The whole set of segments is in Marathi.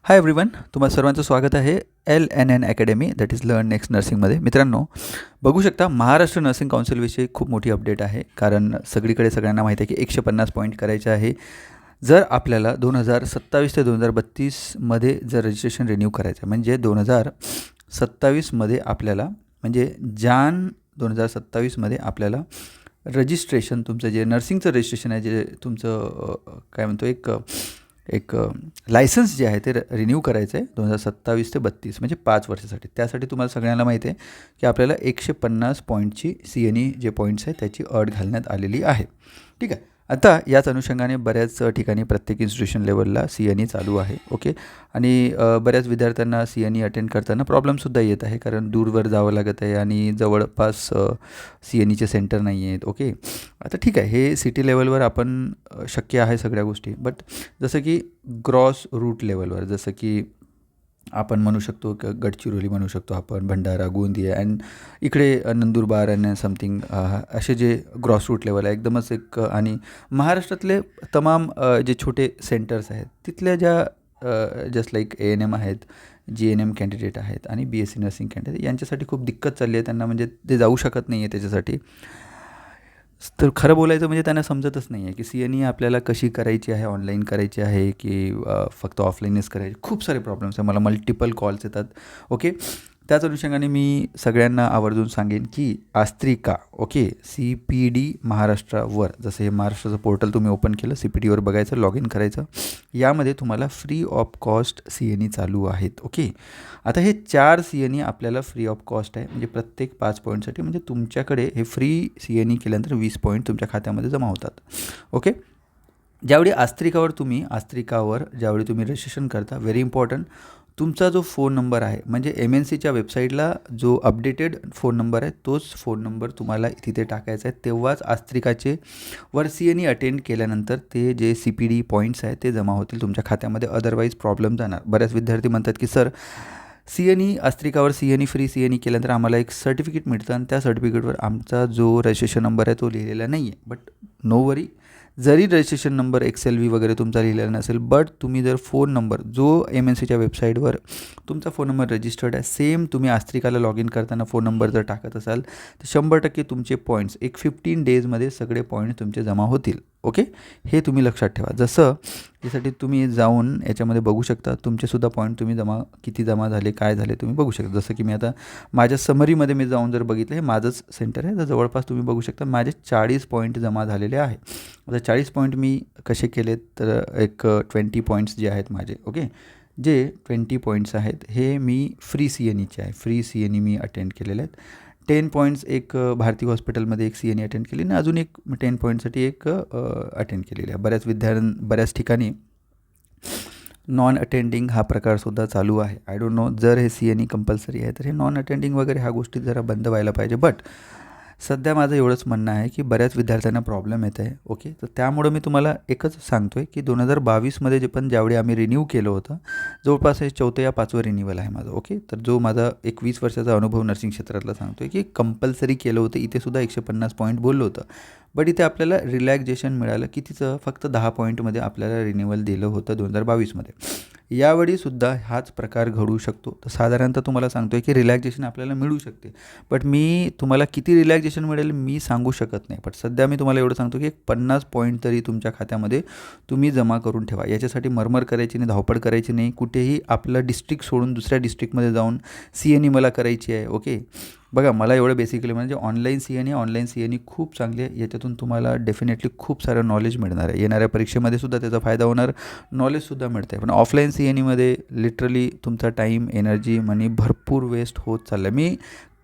हाय एव्हरीवन, तुम्हा सर्वांचं स्वागत आहे LNN academy that is learn next नर्सिंगमध्ये. मित्रांनो, बघू शकता महाराष्ट्र नर्सिंग काउन्सिलविषयी खूप मोठी अपडेट आहे. कारण सगळीकडे सगळ्यांना माहिती आहे की 150 पॉईंट करायचे आहे. जर आपल्याला 2027 ते 2032मध्ये जर रजिस्ट्रेशन रिन्यू करायचं आहे, म्हणजे 2027मध्ये आपल्याला म्हणजे जान 2027मध्ये आपल्याला रजिस्ट्रेशन तुमचं जे नर्सिंगचं रजिस्ट्रेशन आहे, जे तुमचं काय म्हणतो एक लायसन्स जे आहे ते रिन्यू करायचं आहे 2027 ते 32 म्हणजे 5 वर्षासाठी. त्यासाठी तुम्हाला सगळ्यांना माहिती आहे की आपल्याला 150 पॉईंटची CNE जे पॉईंट्स आहे त्याची अट घालण्यात आलेली आहे. ठीक आहे. आता याच अनुषंगाने बऱ्याच ठिकाणी प्रत्येक इन्स्टिट्यूशन लेवलला CNE चालू आहे. ओके. आणि बऱ्याच विद्यार्थ्यांना CNE अटेंड करताना प्रॉब्लेमसुद्धा येत आहे, कारण दूरवर जावं लागत आहे आणि जवळपास CNEचे सेंटर नाही आहेत. ओके. आता ठीक आहे, हे सिटी लेवलवर आपण शक्य आहे सगळ्या गोष्टी, बट जसं की ग्रॉस रूट लेवलवर, जसं की आपण म्हणू शकतो गडचिरोली म्हणू शकतो, आपण भंडारा, गोंदिया अँड इकडे नंदुरबार अँड समथिंग, असे जे ग्रॉस रूट लेवल आहे एकदमच आणि महाराष्ट्रातले तमाम जे छोटे सेंटर्स आहेत तिथल्या ज्या जस्ट लाईक ANM आहेत, GNM कॅन्डिडेट आहेत आणि BSc नर्सिंग कॅन्डिडेट, यांच्यासाठी खूप दिक्कत चालली आहे. त्यांना म्हणजे ते जाऊ शकत नाही आहे त्याच्यासाठी. तर खरं बोलायचं म्हणजे त्यांना समजतच नाही आहे की CNE आपल्याला कशी करायची आहे, ऑनलाईन करायची आहे की फक्त ऑफलाईनच करायची. खूप सारे प्रॉब्लेम्स आहे, मला मल्टिपल कॉल्स येतात. ओके. त्याच अनुषंगाने मी सगळ्यांना आवर्जून सांगेन की आस्त्रिका, ओके, CPD महाराष्ट्रावर, जसं हे महाराष्ट्राचं पोर्टल तुम्ही ओपन केलं, CPDवर बघायचं, लॉग इन करायचं. यामध्ये तुम्हाला फ्री ऑफ कॉस्ट CNE चालू आहेत. ओके. आता हे 4 CNE आपल्याला फ्री ऑफ कॉस्ट आहे, म्हणजे प्रत्येक 5 पॉईंटसाठी, म्हणजे तुमच्याकडे हे फ्री CNE केल्यानंतर 20 पॉईंट तुमच्या खात्यामध्ये जमा होतात. ओके. ज्यावेळी आस्त्रिकावर ज्यावेळी तुम्ही रजिस्ट्रेशन करता, व्हेरी इम्पॉर्टंट, तुमचा जो फोन नंबर आहे, म्हणजे MNCच्या वेबसाईटला जो अपडेटेड फोन नंबर आहे तोच फोन नंबर तुम्हाला तिथे टाकायचा आहे. तेव्हाच आस्त्रिकाचे वर CNE अटेंड केल्यानंतर ते जे CPD पॉईंट्स आहेत ते जमा होतील तुमच्या खात्यामध्ये, अदरवाईज प्रॉब्लेम जाणार. बऱ्याच विद्यार्थी म्हणतात की सर, आस्त्रिकावर फ्री CNE केल्यानंतर आम्हाला एक सर्टिफिकेट मिळतं आणि त्या सर्टिफिकेटवर आमचा जो रजिस्ट्रेशन नंबर आहे तो लिहिलेला नाही आहे. बट नो वरी, जरी रजिस्ट्रेशन नंबर XLV वगैरे तुमचा लिहिलेला नसेल, बट तुम्ही जर फोन नंबर जो MNCच्या वेबसाईटवर तुमचा फोन नंबर रजिस्टर्ड आहे, सेम तुम्ही आस्त्रिकाला लॉग इन करताना फोन नंबर जर टाकत असाल तर 100% तुमचे पॉईंट्स एक 15 डेजमध्ये सगळे पॉईंट्स तुमचे जमा होतील. ओके. हे तुम्ही लक्षात ठेवा. जसं यासाठी तुम्ही जाऊन याच्यामध्ये बघू शकता तुमचेसुद्धा पॉईंट तुम्ही किती जमा झाले, काय झाले तुम्ही बघू शकता. जसं की मी आता माझ्या समरीमध्ये मी जाऊन जर बघितलं, हे माझंच सेंटर आहे, तर जवळपास तुम्ही बघू शकता माझे 40 पॉईंट जमा झालेले आहे. आता 40 पॉईंट मी कसे केलेत, तर एक 20 पॉईंट्स जे आहेत माझे, ओके, जे 20 पॉईंट्स आहेत हे मी फ्री CNEचे आहे. फ्री CNE मी अटेंड केलेले आहेत. 10 पॉईंट्स एक भारती हॉस्पिटलमध्ये एक CNE अटेंड केली आणि अजून एक 10 पॉईंटसाठी एक अटेंड केलेली आहे. बऱ्याच ठिकाणी नॉन अटेंडिंग हा प्रकारसुद्धा चालू आहे. आय डोंट नो, जर हे CNE कंपल्सरी आहे तर हे नॉन अटेंडिंग वगैरे ह्या गोष्टी जरा बंद व्हायला पाहिजे. बट सध्या माझं एवढंच म्हणणं आहे की बऱ्याच विद्यार्थ्यांना प्रॉब्लेम येत आहे. ओके. तर त्यामुळं मी तुम्हाला एकच सांगतो आहे की 2022मध्ये ज्यावेळी आम्ही रिन्यू केलं होतं, जवळपास हे 4थं या 5वं रिन्यूवल आहे माझं. ओके. तर जो माझा एक 20 वर्षाचा अनुभव नर्सिंग क्षेत्रातला सांगतो आहे की कंपल्सरी केलं होतं. इथेसुद्धा 150 पॉईंट बोललं होतं, बट इथे आपल्याला रिलॅक्झेशन मिळालं की तिचं फक्त 10 पॉईंटमध्ये आपल्याला रिन्यूवल दिलं होतं 2022मध्ये. यावेळीसुद्धा हाच प्रकार घडू शकतो. तर साधारणतः तुम्हाला सांगतो आहे की रिलॅक्झेशन आपल्याला मिळू शकते, बट मी तुम्हाला किती रिलॅक्झेशन मिळेल मी सांगू शकत नाही. बट सध्या मी तुम्हाला एवढं सांगतो की एक 50 पॉईंट तरी तुमच्या खात्यामध्ये तुम्ही जमा करून ठेवा. याच्यासाठी मरमर करायची नाही, धावपळ करायची नाही, कुठेही आपलं डिस्ट्रिक्ट सोडून दुसऱ्या डिस्ट्रिक्टमध्ये जाऊन CNE मला करायची आहे. ओके. बघा, मला एवढं बेसिकली म्हणजे ऑनलाईन CNE खूप चांगली आहे. याच्यातून तुम्हाला डेफिनेटली खूप सारं नॉलेज मिळणार आहे. येणाऱ्या परीक्षेमध्ये सुद्धा त्याचा फायदा होणार, नॉलेजसुद्धा मिळतं आहे. पण ऑफलाईन CNEमध्ये लिटरली तुमचा टाईम, एनर्जी, मनी भरपूर वेस्ट होत चाललं आहे. मी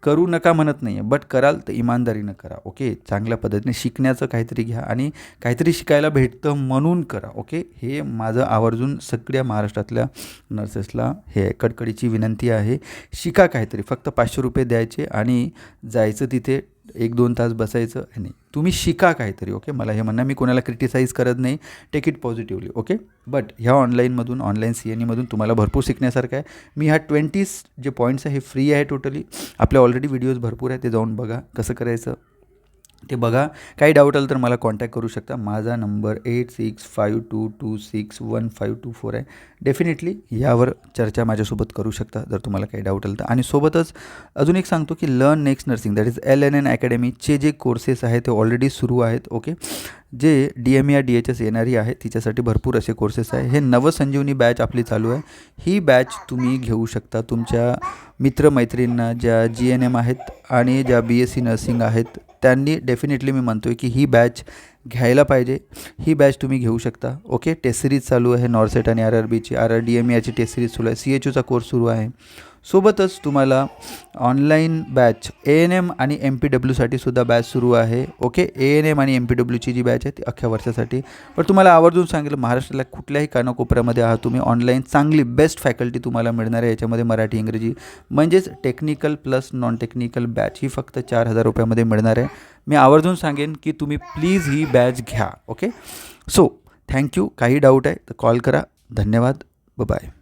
करू नका म्हणत नाही आहे, बट कराल तर इमानदारीनं करा. ओके. चांगल्या पद्धतीने शिकण्याचं काहीतरी घ्या आणि काहीतरी शिकायला भेटतं म्हणून करा. ओके. हे माझं आवर्जून सगळ्या महाराष्ट्रातल्या नर्सेसला हे कडकडीची विनंती आहे. शिका काहीतरी, फक्त 500 रुपये द्यायचे आणि जायचं तिथे 1-2 तास बसायचं नाही. तुम्ही शिका काहीतरी. ओके. मला हे म्हणणं, मी कोणाला क्रिटिसाईज करत नाही, take it positively. Okay. But ह्या ऑनलाईन CNEमधून तुम्हाला भरपूर शिकण्यासारखं आहे. मी ह्या 20 जे पॉईंट्स आहे हे फ्री आहे टोटली. आपल्या ऑलरेडी व्हिडिओज भरपूर आहे, ते जाऊन बघा कसं करायचं. ते बघा. काही डाऊट आलं तर मला कॉन्टॅक्ट करू शकता. माझा नंबर 8652261524 आहे. डेफिनेटली यावर चर्चा माझ्यासोबत करू शकता जर तुम्हाला काही डाऊट आलं तर. आणि सोबतच अजून एक सांगतो की learn next nursing that is LNN अकॅडमीचे जे कोर्सेस आहेत ते ऑलरेडी सुरू आहेत. ओके, जे DME या DHS येणारी आहे तिच्यासाठी भरपूर असे कोर्सेस आहे. हे नवसंजीवनी बॅच आपली चालू आहे. ही बॅच तुम्ही घेऊ शकता. तुमच्या मित्रमैत्रिणींना ज्या GNM आहेत आणि ज्या BSc नर्सिंग आहेत त्यांनी डेफिनेटली मी म्हणतो आहे की ही बॅच घ्यायला पाहिजे. ही बॅच तुम्ही घेऊ शकता. ओके, टेस्ट सिरीज चालू आहे नॉर्सेट आणि RRBची. DME याची टेस्ट सिरीज सुरू आहे. CHUचा कोर्स सुरू आहे. सोबतच तुम्हाला ऑनलाईन बॅच ANM आणि MPWसाठी सुद्धा बॅच सुरू आहे. ओके, ANM आणि MPWची जी बॅच आहे ती अख्ख्या वर्षासाठी. पण तुम्हाला आवर्जून सांगितलं, महाराष्ट्राला कुठल्याही कानाकोपऱ्यामध्ये आहात तुम्ही, ऑनलाईन चांगली बेस्ट फॅकल्टी तुम्हाला मिळणार आहे. याच्यामध्ये मराठी इंग्रजी म्हणजेच technical plus non technical batch ही फक्त 4,000 रुपयामध्ये मिळणार आहे. मी आवर्जून सांगेन की तुम्ही प्लीज ही बॅच घ्या. Okay, so thank you. काही डाऊट आहे तर कॉल करा. धन्यवाद. बाय.